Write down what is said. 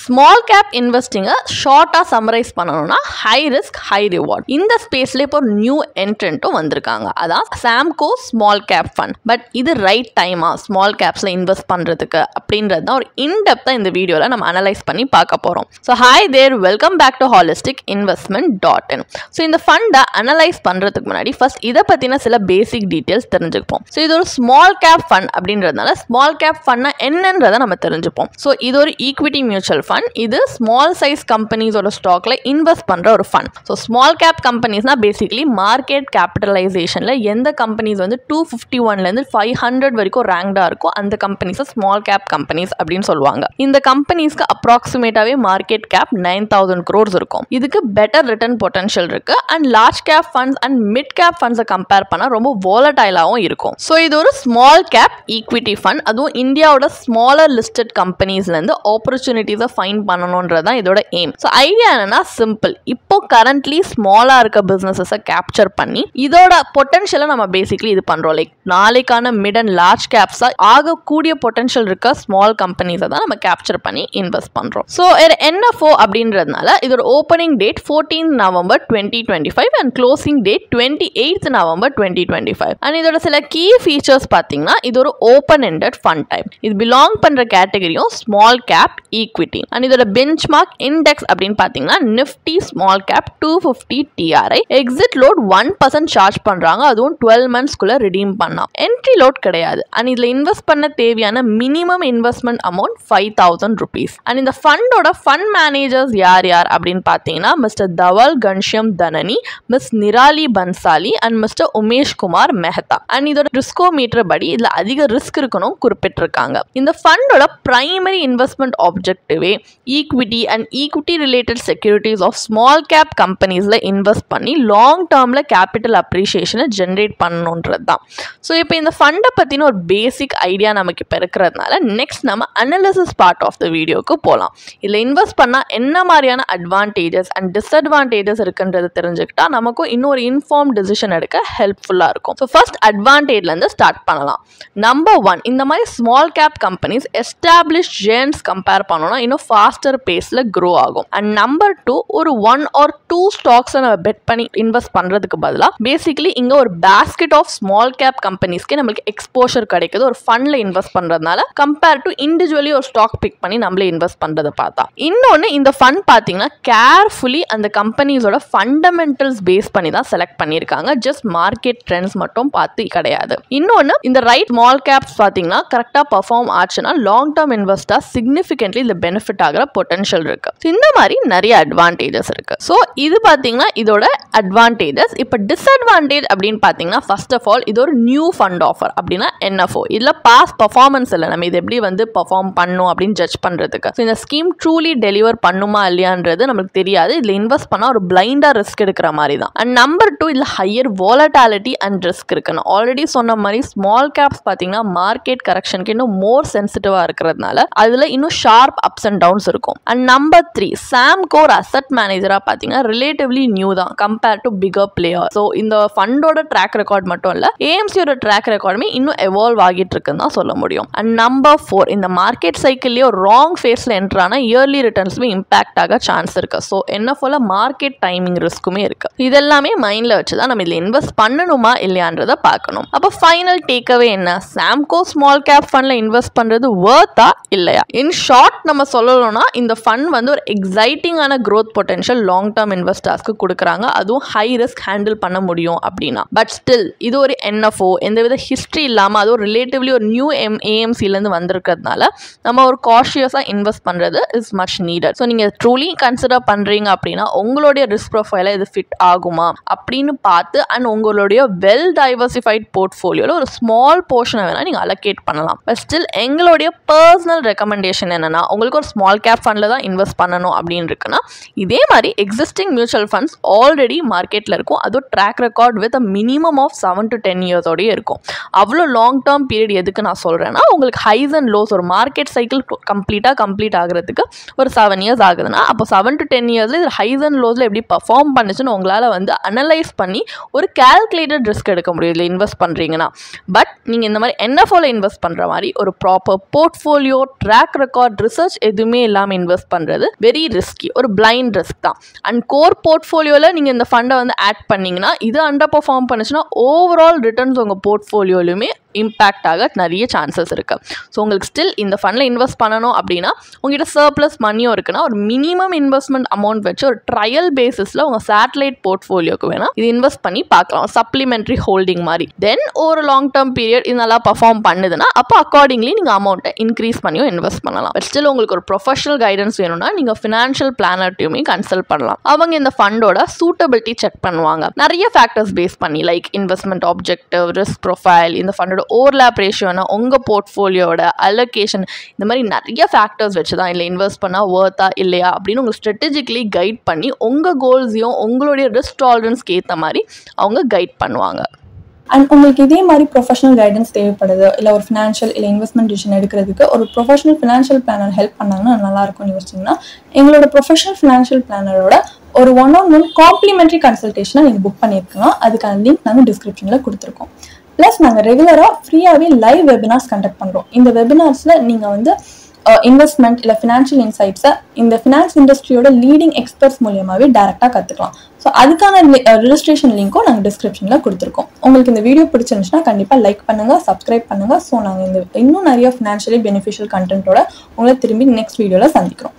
Small cap இன்வெஸ்டிங்கை ஷார்ட்டாக summarise பண்ணணும்னா high risk high reward. இந்த ஸ்பேஸில் இப்போ ஒரு நியூ என்ட்ரண்ட்டும் வந்திருக்காங்க. அதான் Samco small cap fund. But இது ரைட் டைமா ஸ்மால் கேப்ஸில் இன்வெஸ்ட் பண்ணுறதுக்கு அப்படின்றது தான் ஒரு இன்டெப்த்தாக இந்த வீடியோவில் நம்ம அனலைஸ் பண்ணி பார்க்க போகிறோம். So hi there, welcome back to holisticinvestment.in. So இந்த ஃபண்டை அனலைஸ் பண்ணுறதுக்கு முன்னாடி ஃபர்ஸ்ட் இதை பற்றின சில பேசிக் டீட்டெயில்ஸ் தெரிஞ்சுப்போம். ஸோ இது ஒரு ஸ்மால் கேப் ஃபண்ட் அப்படின்றதுனால ஸ்மால் கேப் ஃபண்ட்னா என்னன்றதை நம்ம தெரிஞ்சுப்போம். ஸோ இது ஒரு ஈக்விட்டி மியூச்சுவல் ஃபண்ட். இது ஸ்மால் சைஸ் கம்பெனிஸோட ஸ்டாக்ல இன்வெஸ்ட் பண்ற ஒரு ஃபண்ட். ஸோ ஸ்மால் கேப் கம்பெனிஸ்னா பேசிக்கலி மார்க்கெட் கேபிட்டலைசேஷன்ல எந்த கம்பெனிஸ் வந்து 251 500 வரைக்கும் ரேங்க்டா இருக்கோ அந்த கம்பெனிஸ் ஸ்மால் கேப் கம்பெனிஸ் அப்படின்னு சொல்லுவாங்க. இந்த கம்பெனிஸ்க்கு அப்ராக்சிமேட்டாவே மார்க்கெட் கேப் 9000 crores இருக்கும். இதுக்கு பெட்டர் ரிட்டர்ன் பொட்டன்ஷியல் இருக்கு and large cap funds and mid cap ஃபண்ட்ஸை கம்பேர் பண்ணா ரொம்ப volatile-ஆவும் இருக்கும். ஸோ இது ஒரு ஸ்மால் கேப் ஈக்விட்டி ஃபண்ட். அதுவும் இந்தியாவோட ஸ்மாலர் லிஸ்டட் கம்பெனிஸ்ல இருந்து ஆப்பர்ச்சுனிட்டிஸை ஃபைண்ட் பண்ணணும்ன்றதான் இதோட எய்ம். ஸோ ஐடியா என்னன்னா சிம்பிள். இப்போ கரண்ட்லி ஸ்மாலா இருக்க பிசினஸஸை கேப்சர் பண்ணி இதோட பொட்டன்ஷியலை நம்ம பேசிக்கலி இது பண்றோம். லைக் நாளைக்கான மிட் அண்ட் லார்ஜ் கேப்ஸா ஆகக்கூடிய பொட்டன்ஷியல் இருக்க ஸ்மால் கம்பெனிஸை தான் நம்ம கேப்சர் பண்ணி இன்வெஸ்ட் பண்றோம். ஸோ NFO அப்படின்றதுனால இதோட opening date 14 November 2025 and closing date 28 November 2025. And இதோட சில கீ ஃபீச்சர்ஸ் பார்த்தீங்கன்னா இது ஒரு ஓப்பன் எண்டட் ஃபண்ட் டைப். இது பிலாங் பண்ற கேட்டகரியும் ஸ்மால் கேப் ஈக்விட்டி. அண்ட் இதோட பெஞ்ச்மார்க் இண்டெக்ஸ் அப்படின்னு பார்த்தீங்கன்னா Nifty small cap 250 TRI. Exit load 1% charge பண்றாங்க. அதுவும் 12 monthsக்குள்ள ரிடீம் பண்ணலாம். என்ட்ரி லோட் கிடையாது. அண்ட் இதுல இன்வெஸ்ட் பண்ண தேவையான minimum investment amount 5000 rupees. And இந்த ஃபண்டோட ஃபண்ட் மேனேஜர்ஸ் யார் யார் அப்படின்னு பார்த்தீங்கன்னா mister Dhaval Ghanshyam Dhanani, miss Nirali Bhansali and mister Umesh Kumar Mehta. And இதோட ரிஸ்கோமீட்டர் படி இதுல அதிக ரிஸ்க் இருக்கணும் குறிப்பிட்டிருக்காங்க. இந்த ஃபண்டோட பிரைமரி இன்வெஸ்ட்மெண்ட் ஆப்ஜெக்டிவே equity and equity related securities of small cap கம்பெனிஸ்ல இன்வெஸ்ட் பண்ணி லாங் டேர்ம்ல கேபிட்டல் அப்ரிசியேஷனை ஜென்ரேட் பண்ணணுன்றது தான். ஸோ இப்போ இந்த ஃபண்டை பத்தின ஒரு பேசிக் ஐடியா நமக்கு இப்போ இருக்கிறதுனால நெக்ஸ்ட் நம்ம அனாலிசிஸ் பார்ட் ஆஃப் த வீடியோக்கு போகலாம். இதில் இன்வெஸ்ட் பண்ணால் என்ன மாதிரியான அட்வான்டேஜஸ் அண்ட் டிஸ்அட்வான்டேஜஸ் இருக்குன்றது தெரிஞ்சுக்கிட்டா நமக்கும் இன்னொரு இன்ஃபார்ம் டிசிஷன் எடுக்க ஹெல்ப்ஃபுல்லாக இருக்கும். ஸோ ஃபர்ஸ்ட் அட்வான்டேஜ்லேருந்து ஸ்டார்ட் பண்ணலாம். நம்பர் 1, இந்த மாதிரி small cap companies establish giants compare பண்ணோம்னா இன்னும் ஃபாஸ்டர் பேஸில் க்ரோ ஆகும். அண்ட் நம்பர் 2, ஒரு 1 or 2 ஸ்டாக்ஸை நம்ம பெட் பண்ணி இன்வெஸ்ட் பண்ணுறதுக்கு பதிலாக பேசிக்கலி இங்கே ஒரு பேஸ்கெட் ஆஃப் ஸ்மால் கேப் கம்பெனிஸ்க்கு நம்மளுக்கு எக்ஸ்போஷர் கிடைக்குது ஒரு ஃபண்டில் இன்வெஸ்ட் பண்ணுறதுனால கம்பேர் டு இண்டிவிஜுவலி ஒரு ஸ்டாக் பிக் பண்ணி நம்மளே இன்வெஸ்ட் பண்ணுறதை பார்த்தா. இன்னொன்று இந்த ஃபண்ட் பார்த்தீங்கன்னா கேர்ஃபுல்லி அந்த கம்பெனிஸோட ஃபண்டமெண்டல்ஸ் பேஸ் பண்ணி தான் செலக்ட் பண்ணியிருக்காங்க. ஜஸ்ட் மார்க்கெட் ட்ரெண்ட்ஸ் மட்டும் பார்த்து கிடையாது. இன்னொன்று இந்த ரைட் ஸ்மால் கேப்ஸ் பார்த்தீங்கன்னா கரெக்டாக பர்ஃபார்ம் ஆச்சுன்னா லாங் டேர்ம் இன்வெஸ்டர் சிக்னிஃபிகன்ட்லி இந்த பெனிஃபிட் ஆகிற பொட்டன்ஷியல் இருக்கு. இந்த மாதிரி நிறைய அட்வான்டேஜஸ் இருக்கு. ஸோ இது பார்த்தீங்கன்னா இதோட அட்வான்டேஜஸ். இப்போ டிஸ்அட்வான்டேஜ் அப்படின்னு பார்த்தீங்கன்னா ஃபர்ஸ்ட் ஆஃப் ஆல் இது ஒரு நியூ ஃபண்ட் ஆஃபர் அப்படின்னா NFO. இதில் பாஸ்ட் பர்ஃபார்மன்ஸ் இல்லை, நம்ம இது எப்படி வந்து பர்ஃபார்ம் பண்ணும் அப்படின்னு ஜட்ஜ் பண்ணுறதுக்கு. ஸோ இந்த ஸ்கீம் ட்ரூலி டெலிவர் பண்ணுமா இல்லையான்றது நமக்கு தெரியாது. இதில் இன்வெஸ்ட் பண்ணால் ஒரு பிளைண்டாக ரிஸ்க் எடுக்கிற மாதிரி தான். அண்ட் நம்பர் 2, இதில் ஹையர் வாலட்டாலிட்டி அண்ட் ரிஸ்க் இருக்குன்னு ஆல்ரெடி சொன்ன மாதிரி ஸ்மால் கேப்ஸ் பார்த்தீங்கன்னா மார்க்கெட் கரெக்ஷனுக்கு இன்னும் மோர் சென்சிட்டிவாக இருக்கிறதுனால அதில் இன்னும் ஷார்ப் அப்ஸ் அண்ட் டவுன்ஸ் இருக்கும். அண்ட் நம்பர் 3, சாம்கோ அசெட் மேனேஜராக பார்த்தீங்கன்னா ரிலேட்டிவ்லி நியூ தான் compare to figure player. So இந்த ஃபண்டோட ட்ராக் ரெக்கார்ட் மட்டும் இல்லை, ஏஎம்சியோட ட்ராக் ரெக்கார்டுமே இன்னும் எவால்வ் ஆகிட்டு இருக்குன்னு தான் சொல்ல முடியும். அண்ட் நம்பர் 4, இந்த மார்க்கெட் சைக்கிள்லேயே ஒரு ராங் ஃபேஸில் என்ட்ரானா இயர்லி ரிட்டர்ன்ஸுமே இம்பாக்ட் ஆக சான்ஸ் இருக்கு. ஸோ NFOல மார்க்கெட் டைமிங் ரிஸ்க்குமே இருக்கு. இதெல்லாமே மைண்டில் வச்சு தான் நம்ம இதில் இன்வெஸ்ட் பண்ணணுமா இல்லையான்றதை பார்க்கணும். அப்போ ஃபைனல் டேக்அவே என்ன? சாம்கோ ஸ்மால் கேப் ஃபண்டில் இன்வெஸ்ட் பண்ணுறது வர்த்தா இல்லையா? இன் ஷார்ட் நம்ம சொல்லணும்னா இந்த ஃபண்ட் வந்து ஒரு எக்ஸைட்டிங்கான growth potential லாங் டேர்ம் இன்வெஸ்டர்ஸ்க்கு கொடுக்குறாங்க. அதுவும் ஹை ரிஸ்க் ஹேண்டில் பண்ண முடியும் அப்படின்னா. பட் ஸ்டில் இது ஒரு NFO, எந்தவித ஹிஸ்ட்ரி இல்லாமல் அது ஒரு ரிலேட்டிவ்லி ஒரு நியூ AMCலேருந்து வந்திருக்கிறதுனால நம்ம ஒரு காஷியஸாக இன்வெஸ்ட் பண்ணுறது இஸ் மச் நீடட். ஸோ நீங்கள் ட்ரூலி கன்சிடர் பண்ணுறீங்க அப்படின்னா உங்களுடைய ரிஸ்க் ப்ரொஃபைலை இது ஃபிட் ஆகுமா அப்படின்னு பார்த்து அண்ட் உங்களுடைய வெல் டைவர்சிஃபைட் போர்ட்ஃபோலியோவில் ஒரு ஸ்மால் போர்ஷனை வேணால் நீங்கள் அலோகேட் பண்ணலாம். பட் ஸ்டில் எங்களுடைய பர்சனல் ரெக்கமெண்டேஷன் என்னன்னா உங்களுக்கு ஒரு ஸ்மால் கேப் ஃபண்டில் தான் இன்வெஸ்ட் பண்ணணும் அப்படின்னு இருக்குன்னா இதே மாதிரி எக்ஸிஸ்டிங் மியூச்சுவல் ஃபண்ட்ஸ் ஆல்ரெடி மார்க்கெட்டில் இருக்கும். அதுவும் track record with minimum of 7 to 10 yearsோடய இருக்கும். அவ்வளோ லாங் டேர்ம் பீரியட் எதுக்கு நான் சொல்கிறேன்னா உங்களுக்கு ஹைஸ் அண்ட் லோஸ் ஒரு மார்க்கெட் சைக்கிள் கம்ப்ளீட் ஆகிறதுக்கு ஒரு 7 years ஆகுதுன்னா அப்போ 7 to 10 yearsல இது ஹைஸ் அண்ட் லோஸில் எப்படி பர்ஃபார்ம் பண்ணுச்சுன்னு உங்களால் வந்து அனலைஸ் பண்ணி ஒரு கால்குலேட்டட் ரிஸ்க் எடுக்க முடியும் இதில் இன்வெஸ்ட் பண்ணுறீங்கன்னா. பட் நீங்கள் இந்த மாதிரி NFOல இன்வெஸ்ட் பண்ணுற மாதிரி ஒரு proper portfolio track record research எதுவுமே எதுவுமே இல்லாமல் இன்வெஸ்ட் பண்ணுறது வெரி ரிஸ்கி, ஒரு பிளைண்ட் ரிஸ்க் தான். அண்ட் கோர் போர்ட்ஃபோலியோவில் நீங்கள் இந்த ஃபண்டை வந்து ஆட் பண்ணிங்கன்னா இது அண்டர் பர்ஃபார்ம் பண்ணுச்சுன்னா ஓவரால் ரிட்டர்ன்ஸ் உங்கள் போர்ட்ஃபோலியோலையுமே இம்பேக்ட் ஆக நிறைய சான்சஸ் இருக்குது. ஸோ உங்களுக்கு ஸ்டில் இந்த ஃபண்டில் இன்வெஸ்ட் பண்ணணும் அப்படின்னா உங்கள்கிட்ட சர்ப்ளஸ் மணியும் இருக்குன்னா ஒரு மினிமம் இன்வெஸ்ட்மெண்ட் அமௌண்ட் வச்சு ஒரு ட்ரையல் பேசிஸில் உங்கள் சேட்டலைட் போர்ட்ஃபோலியோக்கு வேணால் இது இன்வெஸ்ட் பண்ணி பார்க்கலாம், சப்ளிமெண்ட்ரி ஹோல்டிங் மாதிரி. தென் ஒரு லாங் டேர்ம் பீரியட் இது நல்லா பர்ஃபார்ம் பண்ணுதுன்னா அப்போ அக்கார்டிங்லி நீங்கள் அமௌண்ட்டை இன்க்ரீஸ் பண்ணியும் இன்வெஸ்ட் பண்ணலாம். பட் ஸ்டில் உங்களுக்கு ஒரு ப்ரொஃபஷனல் கைடன்ஸ் வேணும்னா நீங்கள் ஃபினான்ஷியல் பிளானர்ட்டையுமே கன்சல்ட் பண்ணலாம். அவங்க இந்த ஃபண்டோட சூட்டபிலிட்டி செக் பண்ணுவாங்க நிறைய ஃபேக்டர்ஸ் பேஸ் பண்ணி, like investment objective, risk profile, இந்த ஃபண்டோட ஓவர்லேப் ரேஷியோனா உங்கள் போர்ட்ஃபோலியோட அலோகேஷன், இந்த மாதிரி நிறைய ஃபேக்டர்ஸ் வச்சு தான் இல்லை இன்வெஸ்ட் பண்ணால் வர்த்தா இல்லையா அப்படின்னு உங்களுக்கு ஸ்ட்ராட்டஜிக்கலி கைட் பண்ணி உங்கள் கோல்ஸையும் உங்களுடைய ரிஸ்க் டாலரன்ஸ்க்கு ஏற்ற மாதிரி அவங்க கைட் பண்ணுவாங்க. அண்ட் உங்களுக்கு இதே மாதிரி ப்ரொஃபஷனல் கைடன்ஸ் தேவைப்படுது, இல்லை ஒரு ஃபினான்ஷியல் இல்லை இன்வெஸ்ட்மெண்ட் டிசிஷன் எடுக்கிறதுக்கு ஒரு ப்ரொஃபஷனல் ஃபினான்ஷியல் பிளானர் ஹெல்ப் பண்ணாங்கன்னா நல்லாயிருக்கும்னு யோசிச்சிங்கன்னா எங்களோட ப்ரொஃபஷனல் ஃபினான்ஷியல் பிளானரோட ஒரு 1-on-1 காம்ப்ளிமெண்ட்ரி கன்சல்டேஷனை நீங்கள் புக் பண்ணியிருக்கலாம். அதுக்கான லிங்க் நாங்கள் டிஸ்கிரிப்ஷனில் கொடுத்துருக்கோம். ப்ளஸ் நாங்கள் ரெகுலராக ஃப்ரீயாகவே லைவ் வெபினார்ஸ் கண்டக்ட் பண்ணுறோம். இந்த வெபினார்ஸில் நீங்கள் வந்து இன்வெஸ்ட்மெண்ட் இல்லை ஃபினான்ஷியல் இன்சைட்ஸை இந்த ஃபினான்ஸ் இண்டஸ்ட்ரியோட லீடிங் எக்ஸ்பர்ட்ஸ் மூலியமாகவே டேரெக்டாக கற்றுக்கலாம். ஸோ அதுக்கான ரெஜிஸ்ட்ரேஷன் லிங்க்கும் நாங்கள் டிஸ்கிரிப்ஷனில் கொடுத்துருக்கோம். உங்களுக்கு இந்த வீடியோ பிடிச்சிருந்துச்சுன்னா கண்டிப்பாக லைக் பண்ணுங்கள், சப்ஸ்கிரைப் பண்ணுங்கள். ஸோ நாங்கள் இன்னும் நிறைய ஃபினான்ஷியலி பெனிஃபிஷியல் கண்டென்ட்டோட உங்களை திரும்பி நெக்ஸ்ட் வீடியோவில் சந்திக்கிறோம்.